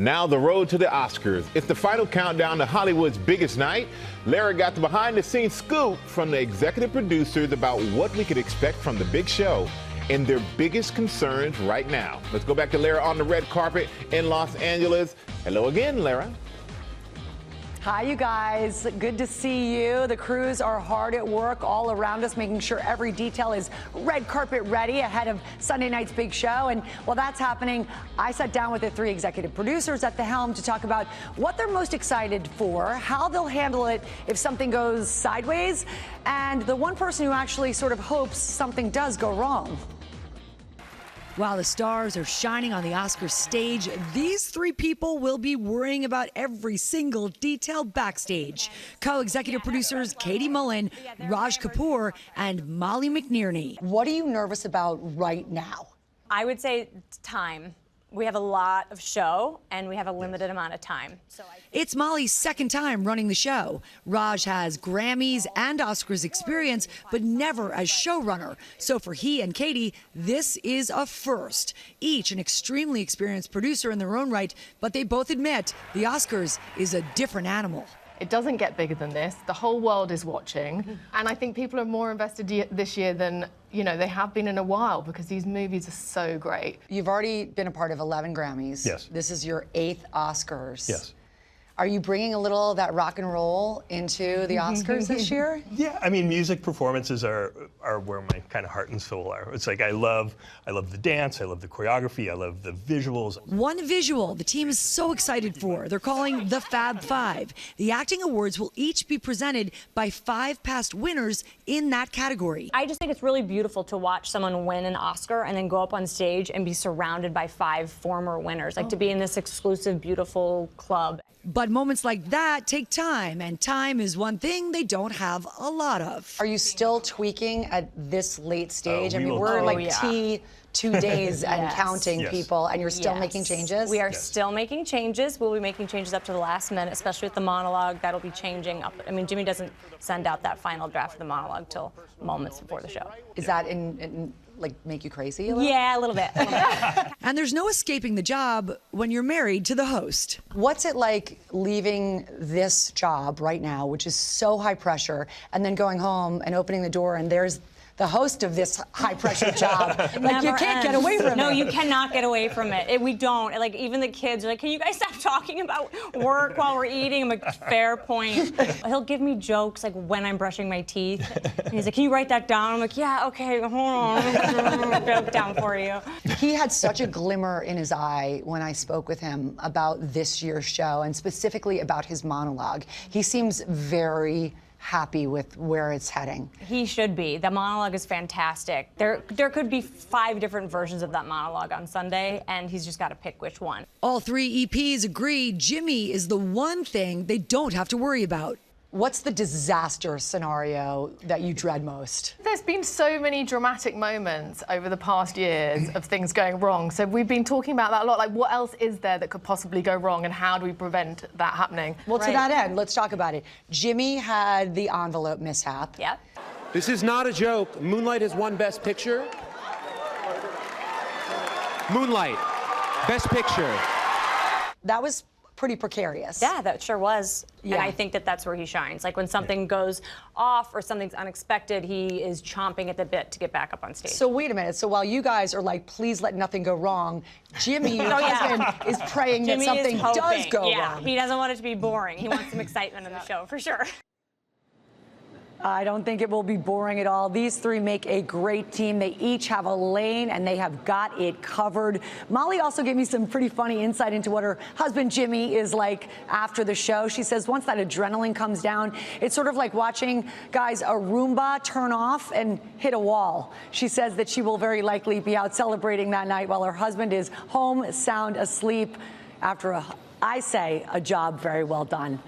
Now the road to the Oscars. It's the final countdown to Hollywood's biggest night. Lara got the behind-the-scenes scoop from the executive producers about what we could expect from the big show and their biggest concerns right now. Let's go back to Lara on the red carpet in Los Angeles. Hello again, Lara. Hi, you guys. Good to see you. The crews are hard at work all around us, making sure every detail is red carpet ready ahead of Sunday night's big show. And while that's happening, I sat down with the three executive producers at the helm to talk about what they're most excited for, how they'll handle it if something goes sideways, and the one person who actually sort of hopes something does go wrong. While the stars are shining on the Oscars stage, these three people will be worrying about every single detail backstage. Co-executive producers Katy Mullan, Raj Kapoor, and Molly McNearney. What are you nervous about right now? I would say time. We have a lot of show, and we have a limited amount of time. It's Molly's second time running the show. Raj has Grammys and Oscars experience, but never as showrunner. So for he and Katy, this is a first. Each an extremely experienced producer in their own right, but they both admit the Oscars is a different animal. It doesn't get bigger than this. The whole world is watching. And I think people are more invested this year than, they have been in a while because these movies are so great. You've already been a part of 11 Grammys. Yes. This is your 8th Oscars. Yes. Are you bringing a little of that rock and roll into the Oscars this year? Yeah, I mean, music performances are where my kind of heart and soul are. It's like I love the dance, I love the choreography, I love the visuals. One visual the team is so excited for. They're calling the Fab Five. The acting awards will each be presented by 5 past winners in that category. I just think it's really beautiful to watch someone win an Oscar and then go up on stage and be surrounded by 5 former winners, like to be in this exclusive, beautiful club. But moments like that take time, and time is one thing they don't have a lot of. Are you still tweaking at this late stage? we're like T2 days and Yes. counting people, and you're still making changes? We are still making changes. We'll be making changes up to the last minute, especially with the monologue. That'll be changing up. I mean, Jimmy doesn't send out that final draft of the monologue till moments before the show. Is that like make you crazy a little? Yeah, a little bit. And there's no escaping the job when you're married to the host. What's it like leaving this job right now, which is so high pressure, and then going home and opening the door and there's the host of this high-pressure job? Like, you can't get away from it. No, you cannot get away from it. We don't. Like, even the kids are like, can you guys stop talking about work while we're eating? I'm like, fair point. He'll give me jokes, like, when I'm brushing my teeth. And he's like, can you write that down? I'm like, yeah, okay, hold on. Joke down for you. He had such a glimmer in his eye when I spoke with him about this year's show, and specifically about his monologue. He seems very happy with where it's heading. He should be. The monologue is fantastic. There could be 5 different versions of that monologue on Sunday, and he's just got to pick which one. All 3 EPs agree Jimmy is the one thing they don't have to worry about. What's the disaster scenario that you dread most? There's been so many dramatic moments over the past years of things going wrong. So we've been talking about that a lot. Like, what else is there that could possibly go wrong, and how do we prevent that happening? Well, to that end, let's talk about it. Jimmy had the envelope mishap. Yep. This is not a joke. Moonlight has won Best Picture. Moonlight, Best Picture. That was pretty precarious. Yeah, that sure was. Yeah. And I think that that's where he shines. Like, when something goes off or something's unexpected, he is chomping at the bit to get back up on stage. So wait a minute. So while you guys are like, please let nothing go wrong, Jimmy, your husband, is praying Jimmy that something is hoping. does go Yeah, wrong. he doesn't want it to be boring. He wants some excitement in the show, for sure. I don't think it will be boring at all. These 3 make a great team. They each have a lane, and they have got it covered. Molly also gave me some pretty funny insight into what her husband Jimmy is like after the show. She says once that adrenaline comes down, it's sort of like watching, guys, a Roomba turn off and hit a wall. She says that she will very likely be out celebrating that night while her husband is home, sound asleep, after I say, a job very well done.